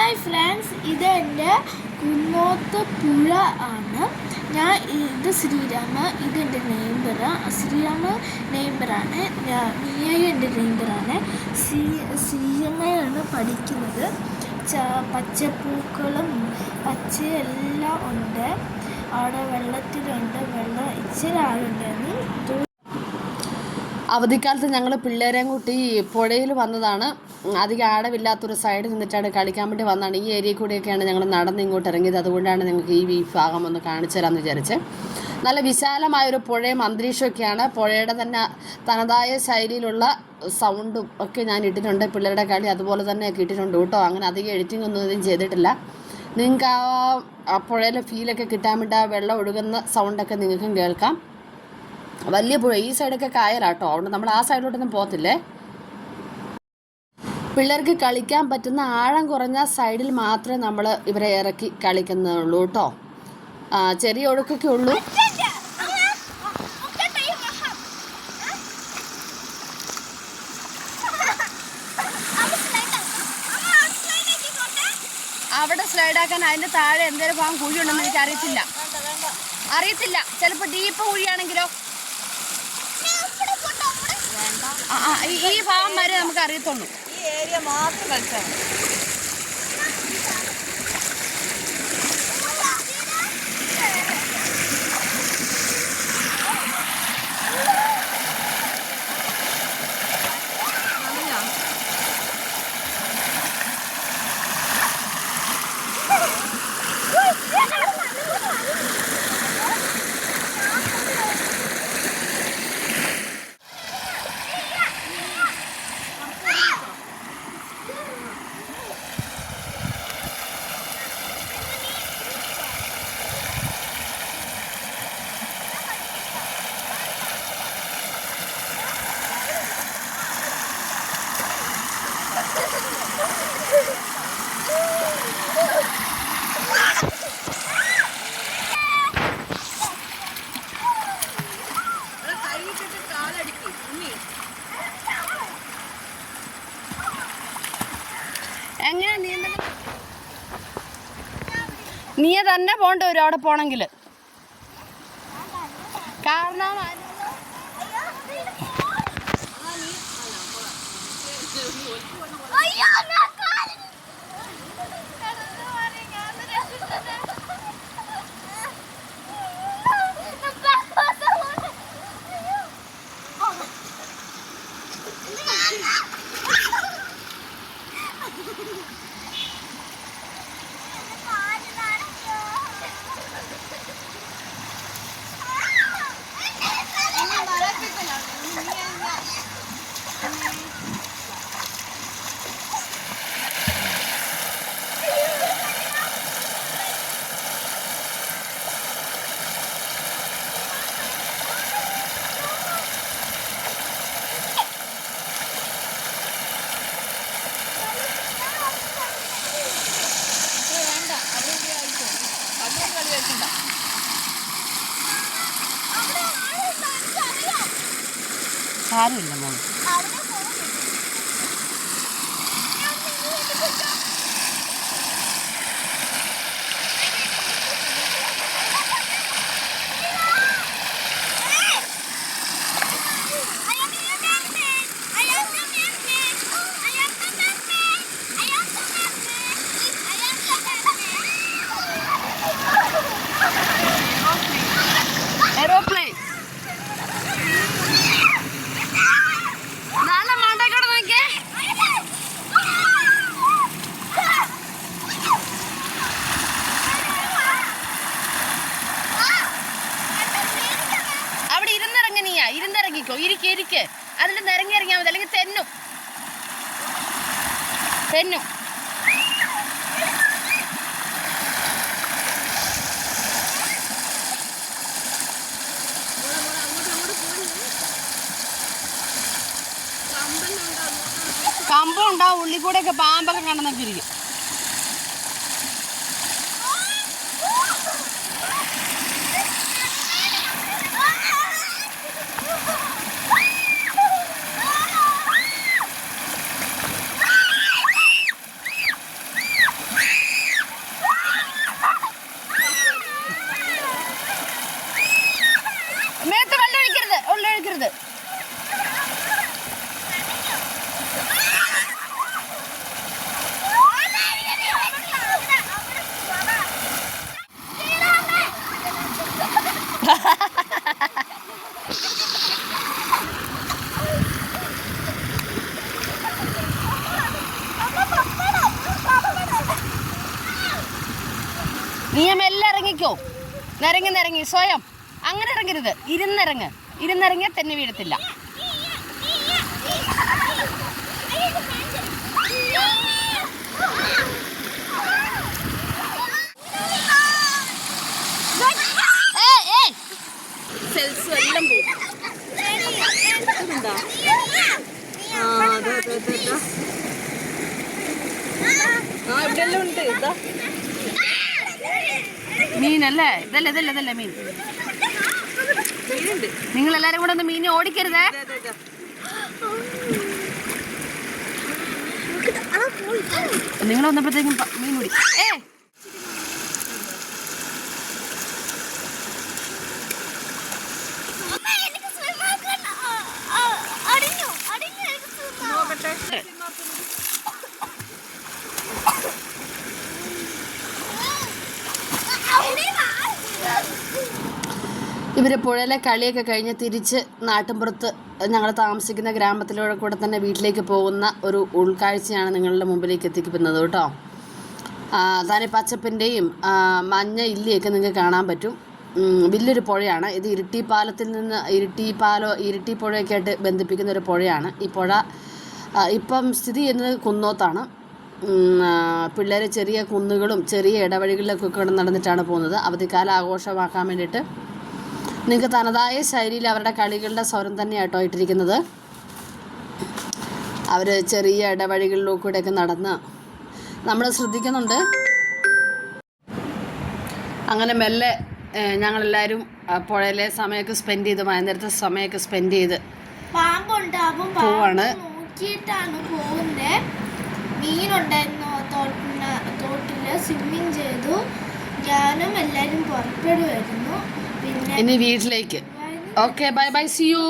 Hi friends, ഇതെൻ്റെ കുന്നോത്ത് പുഴ ആണ്. ഇത് ശ്രീരാമ, ഇതെൻ്റെ നെയ്ബറാണ്. ശ്രീരാമ നെയ്ബറാണ്, മിയയും എൻ്റെ നെയ്ബറാണ്. ശ്രീരമയാണ് പഠിക്കുന്നത്. പച്ചപ്പൂക്കളും പച്ചയെല്ലാം ഉണ്ട്. അവിടെ വെള്ളത്തിലുണ്ട്, വെള്ളം ഇച്ചിരി ആളുണ്ടായിരുന്നു. അവധിക്കാലത്ത് ഞങ്ങൾ പിള്ളേരെയും കൂട്ടി പുഴയിൽ വന്നതാണ്. അധികം ആഴമില്ലാത്തൊരു സൈഡിൽ നിന്നിട്ടാണ് കളിക്കാൻ വേണ്ടി വന്നതാണ്. ഈ ഏരിയയിൽ കൂടിയൊക്കെയാണ് ഞങ്ങൾ നടന്ന് ഇങ്ങോട്ട് ഇറങ്ങിയത്. അതുകൊണ്ടാണ് നിങ്ങൾക്ക് ഈ ഭാഗം ഒന്ന് കാണിച്ചു തരാമെന്ന് വിചാരിച്ച്. നല്ല വിശാലമായൊരു പുഴയും അന്തരീക്ഷമൊക്കെയാണ്. പുഴയുടെ തന്നെ തനതായ ശൈലിയിലുള്ള സൗണ്ടും ഒക്കെ ഞാൻ ഇട്ടിട്ടുണ്ട്. പിള്ളേരുടെ കളി അതുപോലെ തന്നെയൊക്കെ ഇട്ടിട്ടുണ്ട് കേട്ടോ. അങ്ങനെ അധികം എഡിറ്റിംഗ് ഒന്നും ഇതും ചെയ്തിട്ടില്ല. നിങ്ങൾക്ക് ആ പുഴയിലെ ഫീലൊക്കെ കിട്ടാൻ വേണ്ടി ആ വെള്ളം ഒഴുകുന്ന സൗണ്ടൊക്കെ നിങ്ങൾക്കും കേൾക്കാം. വലിയ പുഴ, ഈ സൈഡൊക്കെ കായലാട്ടോ. അതുകൊണ്ട് നമ്മൾ ആ സൈഡിലോട്ടൊന്നും പോകത്തില്ലേ. പിള്ളേർക്ക് കളിക്കാൻ പറ്റുന്ന ആഴം കുറഞ്ഞ സൈഡിൽ മാത്രമേ നമ്മൾ ഇവരെ ഇറക്കി കളിക്കുന്നുള്ളൂ കേട്ടോ. ചെറിയ ഒഴുക്കൊക്കെ ഉള്ളൂ. അവിടെ സ്ലൈഡാക്കാൻ അതിൻ്റെ താഴെ എന്തെങ്കിലും ഭാഗം കുഴിയുണ്ടെന്ന് എനിക്ക് അറിയത്തില്ല. ചിലപ്പോൾ ഡീപ്പ് കുഴിയാണെങ്കിലോ. ഈ ഭാഗം വരെ നമുക്ക് അറിയത്തുള്ളൂ. ഈ ഏരിയ മാത്രം കളിച്ചാൽ എങ്ങനെ നീ തന്നെ പോകേണ്ടി വരും അവിടെ പോണെങ്കിൽ. കാരണം സാരമില്ല മോള്. എയ്റോപ്ലെയിൻ ഇരിക്കെ അതിൽ നിറങ്ങി ഇറങ്ങിയാൽ മതി, അല്ലെങ്കിൽ തെന്നും. കമ്പം ഉണ്ടാവും, ഉള്ളിൽ കൂടെയൊക്കെ പാമ്പൊക്കെ കണ്ടെന്നൊക്കെ ഇരിക്കും. നീ മെല്ലെ ഇറങ്ങിക്കോ. നിരങ്ങി സ്വയം അങ്ങനെ ഇറങ്ങരുത്. ഇരുന്നിറങ്ങിയാൽ തന്നെ വീഴത്തില്ല. സെൽസ് എല്ലാം പോകും. ഇവിടെല്ലാം ഉണ്ട്. ഇതാ മീനല്ലേ? ഇതല്ലേ മീൻ. നിങ്ങൾ എല്ലാരും കൂടെ ഒന്ന് മീനെ ഓടിക്കരുതേ. നിങ്ങൾ വന്നപ്പോഴത്തേക്കും മീൻ ഓടി. ഇവർ പുഴയിലെ കളിയൊക്കെ കഴിഞ്ഞ് തിരിച്ച് നാട്ടിൻപുറത്ത് ഞങ്ങൾ താമസിക്കുന്ന ഗ്രാമത്തിലൂടെ കൂടെ തന്നെ വീട്ടിലേക്ക് പോകുന്ന ഒരു ഉൾക്കാഴ്ചയാണ് നിങ്ങളുടെ മുമ്പിലേക്ക് എത്തിക്കുന്നത് കേട്ടോ. താനെ പച്ചപ്പിൻ്റെയും മഞ്ഞ ഇല്ലിയൊക്കെ നിങ്ങൾക്ക് കാണാൻ പറ്റും. വലിയൊരു പുഴയാണ് ഇത്. ഇരിട്ടി പാലത്തിൽ നിന്ന് ഇരിട്ടി പുഴയൊക്കെ ആയിട്ട് ബന്ധിപ്പിക്കുന്ന ഒരു പുഴയാണ് ഈ പുഴ. ഇപ്പം സ്ഥിതി ചെയ്യുന്നത് കുന്നോത്താണ്. പിള്ളേർ ചെറിയ കുന്നുകളും ചെറിയ ഇടവഴികളിലൊക്കെ നടന്നിട്ടാണ് പോകുന്നത്. അവധിക്കാലം ആഘോഷമാക്കാൻ വേണ്ടിയിട്ട് നിങ്ങൾക്ക് തനതായ ശൈലിയിൽ അവരുടെ കളികളുടെ സ്വരം തന്നെയാട്ടോ ഇട്ടിരിക്കുന്നത്. അവർ ചെറിയ ഇടവഴികളിലൂടെയൊക്കെ നടന്ന് നമ്മൾ ശ്രദ്ധിക്കുന്നുണ്ട്. അങ്ങനെ മെല്ലെ ഞങ്ങളെല്ലാവരും പുഴയിലെ സമയമൊക്കെ സ്പെൻഡ് ചെയ്ത് വൈകുന്നേരത്തെ സമയമൊക്കെ സ്പെൻഡ് ചെയ്ത് പാമ്പുണ്ടാവും. പോവാണ്. നോക്കിയിട്ടാണ് പോകുന്നത്. മീനുണ്ടായിരുന്നു തോട്ടില്. സ്വിമ്മിങ് ചെയ്തു. ഞാനും എല്ലാവരും പുറപ്പെടുമായിരുന്നു. പിന്നെ ഇനി വീട്ടിലേക്ക്. Okay, bye, see U.